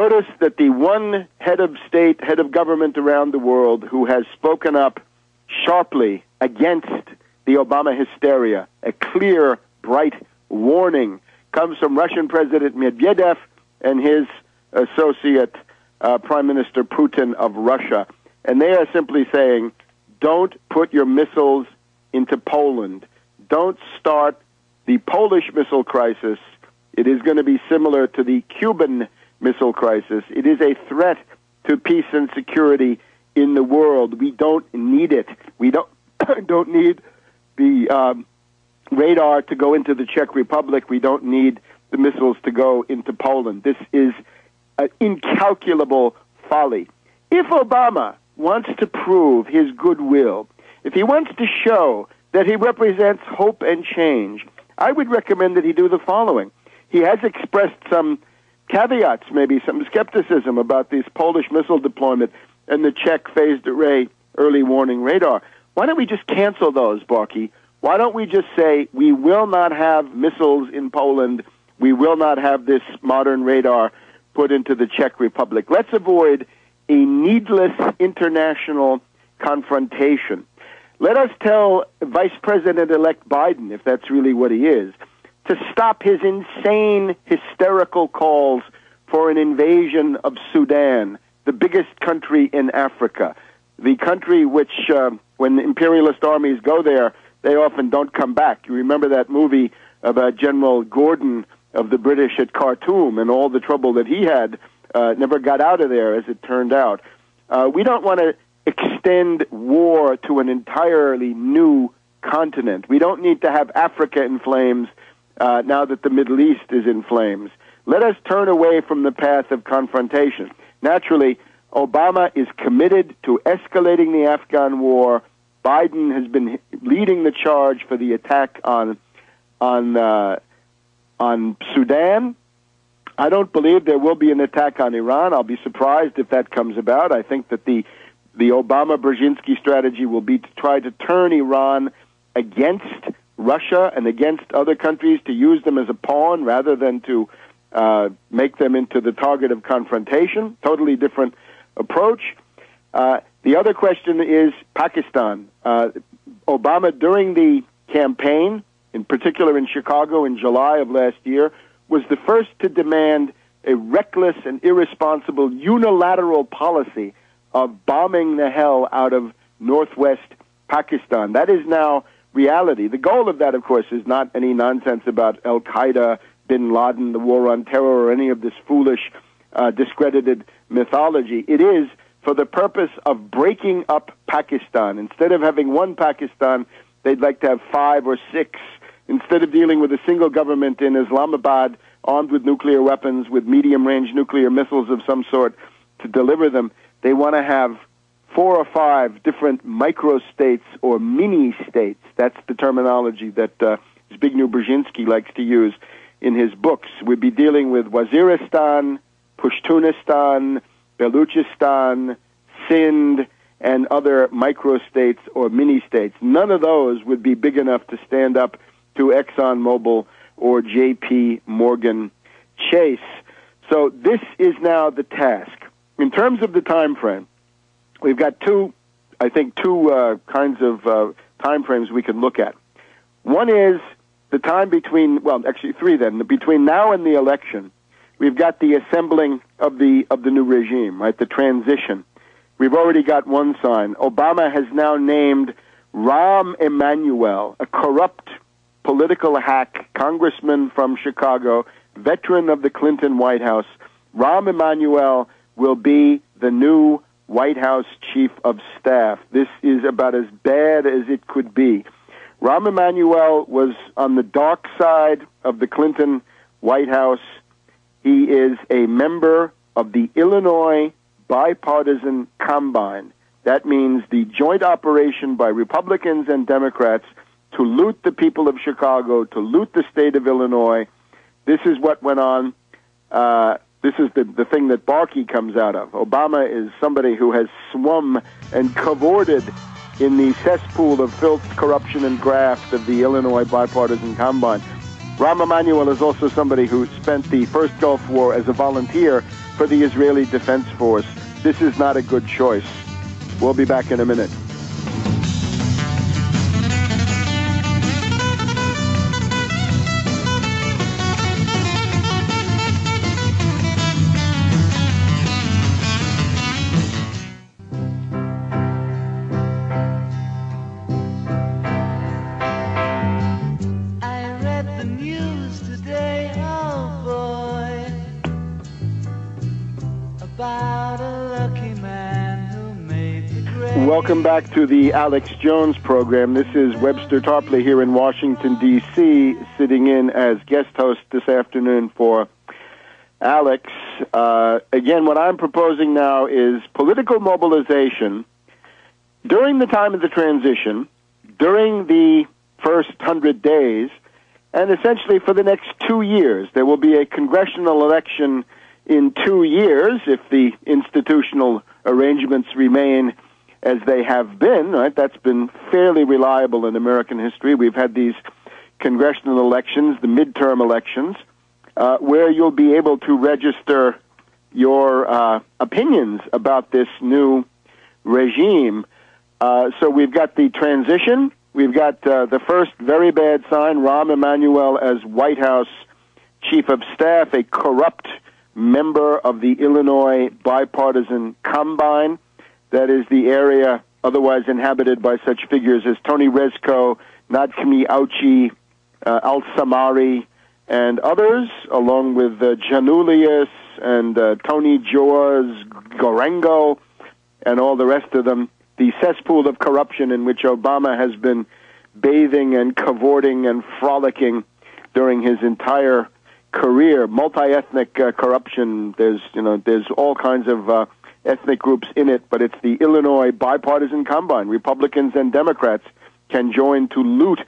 Notice that the one head of state, head of government around the world who has spoken up sharply against the Obama hysteria, a clear, bright warning, comes from Russian President Medvedev and his associate, Prime Minister Putin of Russia. And they are simply saying, don't put your missiles into Poland. Don't start the Polish missile crisis. It is going to be similar to the Cuban missile crisis. It is a threat to peace and security in the world. We don't need it. We don't need the radar to go into the Czech Republic. We don't need the missiles to go into Poland. This is an incalculable folly. If Obama wants to prove his goodwill, if he wants to show that he represents hope and change, I would recommend that he do the following. He has expressed some caveats, maybe some skepticism about this Polish missile deployment and the Czech phased array early warning radar. Why don't we just cancel those, Barkey? Why don't we just say we will not have missiles in Poland, we will not have this modern radar put into the Czech Republic? Let's avoid a needless international confrontation. Let us tell Vice President-elect Biden, if that's really what he is, to stop his insane, hysterical calls for an invasion of Sudan, the biggest country in Africa, the country which, when imperialist armies go there, they often don't come back. You remember that movie about General Gordon of the British at Khartoum and all the trouble that he had, never got out of there, as it turned out. We don't want to extend war to an entirely new continent. We don't need to have Africa in flames now that the Middle East is in flames. Let us turn away from the path of confrontation. Naturally, Obama is committed to escalating the Afghan war. Biden has been leading the charge for the attack on Sudan. I don't believe there will be an attack on Iran. I'll be surprised if that comes about. I think that the Obama-Brzezinski strategy will be to try to turn Iran against Russia and against other countries, to use them as a pawn rather than to make them into the target of confrontation. Totally different approach. The other question is Pakistan. Obama, during the campaign, in particular in Chicago in July of last year, was the first to demand a reckless and irresponsible unilateral policy of bombing the hell out of northwest Pakistan. That is now reality. The goal of that, of course, is not any nonsense about Al-Qaeda, bin Laden, the war on terror, or any of this foolish, discredited mythology. It is for the purpose of breaking up Pakistan. Instead of having one Pakistan, they'd like to have 5 or 6. Instead of dealing with a single government in Islamabad armed with nuclear weapons, with medium-range nuclear missiles of some sort to deliver them, they want to have 4 or 5 different micro-states or mini-states. That's the terminology that Zbigniew Brzezinski likes to use in his books. We'd be dealing with Waziristan, Pashtunistan, Baluchistan, Sindh, and other micro-states or mini-states. None of those would be big enough to stand up to ExxonMobil or J.P. Morgan Chase. So this is now the task. In terms of the time frame, we've got two kinds of time frames we can look at. One is the time between, well, actually 3 then, between now and the election. We've got the assembling of the new regime, right, the transition. We've already got one sign. Obama has now named Rahm Emanuel, a corrupt political hack, congressman from Chicago, veteran of the Clinton White House. Rahm Emanuel will be the new White House chief of staff. This is about as bad as it could be. Rahm Emanuel was on the dark side of the Clinton White House. He is a member of the Illinois Bipartisan Combine. That means the joint operation by Republicans and Democrats to loot the people of Chicago, to loot the state of Illinois. This is what went on. This is the thing that Barkey comes out of. Obama is somebody who has swum and cavorted in the cesspool of filth, corruption, and graft of the Illinois Bipartisan Combine. Rahm Emanuel is also somebody who spent the first Gulf War as a volunteer for the Israeli Defense Force. This is not a good choice. We'll be back in a minute. Welcome back to the Alex Jones program. This is Webster Tarpley here in Washington, D.C., sitting in as guest host this afternoon for Alex. Again, what I'm proposing now is political mobilization during the time of the transition, during the first 100 days, and essentially for the next 2 years. There will be a congressional election in 2 years if the institutional arrangements remain as they have been, right? That's been fairly reliable in American history. We've had these congressional elections, the midterm elections, where you'll be able to register your opinions about this new regime. So we've got the transition. We've got the first very bad sign, Rahm Emanuel as White House Chief of Staff, a corrupt member of the Illinois Bipartisan Combine. That is the area otherwise inhabited by such figures as Tony Rezko, Nadkami Auchi, Al-Samari, and others, along with Janulius and Tony Jaws, Gorengo, and all the rest of them. The cesspool of corruption in which Obama has been bathing and cavorting and frolicking during his entire career. Multi-ethnic corruption. There's all kinds of ethnic groups in it, but it's the Illinois Bipartisan Combine. Republicans and Democrats can join to loot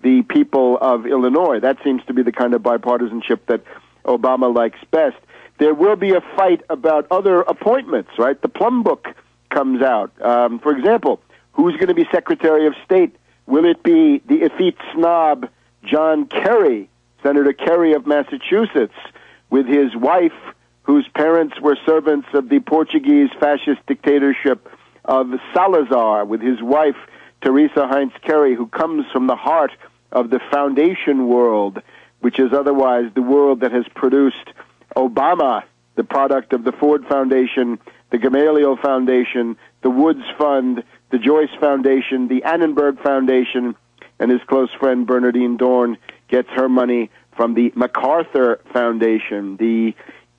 the people of Illinois. That seems to be the kind of bipartisanship that Obama likes best. There will be a fight about other appointments, right? The Plum Book comes out. For example, who's going to be Secretary of State? Will it be the effete snob John Kerry, Senator Kerry of Massachusetts, with his wife, whose parents were servants of the Portuguese fascist dictatorship of Salazar, with his wife, Teresa Heinz Kerry, who comes from the heart of the foundation world, which is otherwise the world that has produced Obama, the product of the Ford Foundation, the Gamaliel Foundation, the Woods Fund, the Joyce Foundation, the Annenberg Foundation, and his close friend Bernardine Dorn gets her money from the MacArthur Foundation. The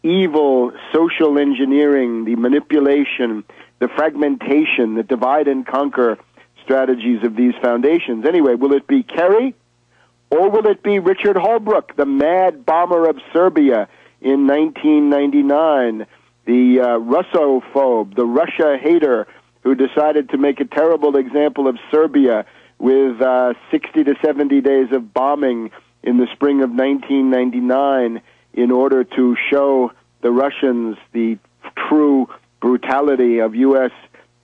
evil social engineering, the manipulation, the fragmentation, the divide and conquer strategies of these foundations. Anyway, will it be Kerry or will it be Richard Holbrooke, the mad bomber of Serbia in 1999, the Russophobe, the Russia hater who decided to make a terrible example of Serbia with 60 to 70 days of bombing in the spring of 1999 in order to show the Russians the true brutality of U.S.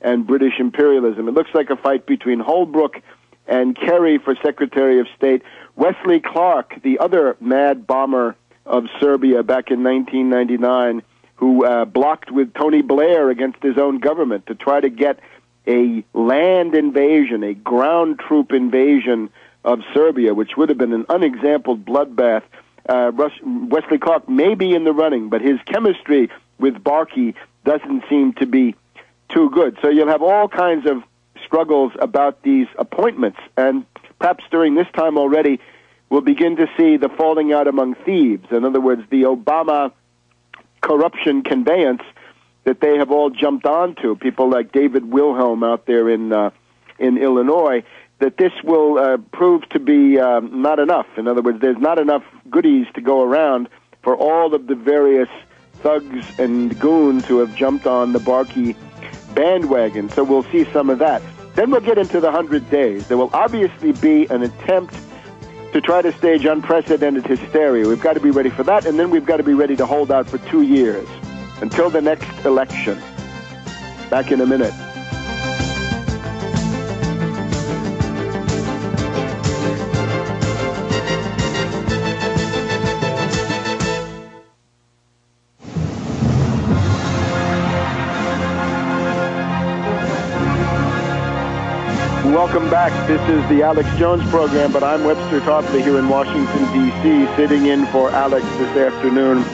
and British imperialism. It looks like a fight between Holbrooke and Kerry for Secretary of State. Wesley Clark, the other mad bomber of Serbia back in 1999, who blocked with Tony Blair against his own government to try to get a land invasion, a ground troop invasion of Serbia, which would have been an unexampled bloodbath. Wesley Clark may be in the running, but his chemistry with Barkey doesn't seem to be too good. So you'll have all kinds of struggles about these appointments, and perhaps during this time already we'll begin to see the falling out among thieves. In other words, the Obama corruption conveyance that they have all jumped onto, people like David Wilhelm out there in Illinois, that this will prove to be not enough. In other words, there's not enough goodies to go around for all of the various thugs and goons who have jumped on the Barkey bandwagon. So we'll see some of that. Then we'll get into the 100 days. There will obviously be an attempt to try to stage unprecedented hysteria. We've got to be ready for that, and then we've got to be ready to hold out for 2 years until the next election. Back in a minute. welcome back. This is the Alex Jones program, but I'm Webster Tarpley here in Washington, D.C., sitting in for Alex this afternoon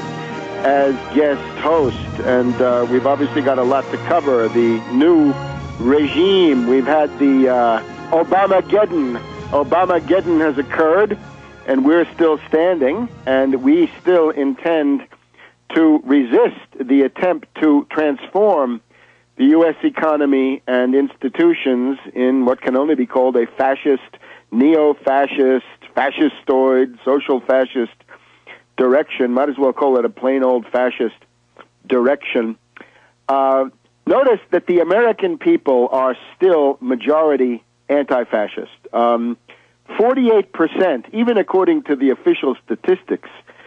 as guest host. And we've obviously got a lot to cover. The new regime, we've had the Obamageddon. Obamageddon has occurred, and we're still standing, and we still intend to resist the attempt to transform the U.S. economy and institutions in what can only be called a fascist, neo-fascist, fascistoid, social fascist direction. Might as well call it a plain old fascist direction. Notice that the American people are still majority anti-fascist. 48%, even according to the official statistics,